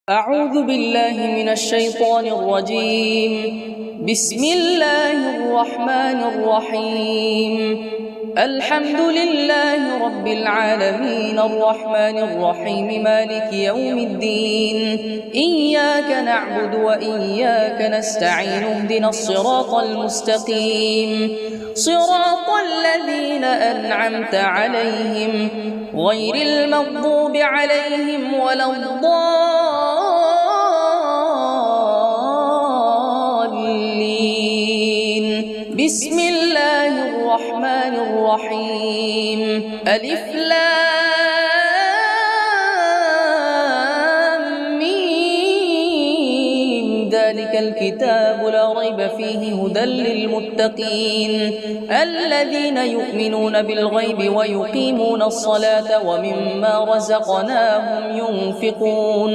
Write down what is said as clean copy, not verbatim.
أعوذ بالله من الشيطان الرجيم. بسم الله الرحمن الرحيم. الحمد لله رب العالمين الرحمن الرحيم مالك يوم الدين. إياك نعبد وإياك نستعين اهدنا الصراط المستقيم صراط الذين أنعمت عليهم غير المغضوب عليهم ولا الضالين. بسم الله الرحمن الرحيم. ألف لام ميم. ذلك الكتاب لا ريب فيه هدى للمتقين الذين يؤمنون بالغيب ويقيمون الصلاة ومما رزقناهم ينفقون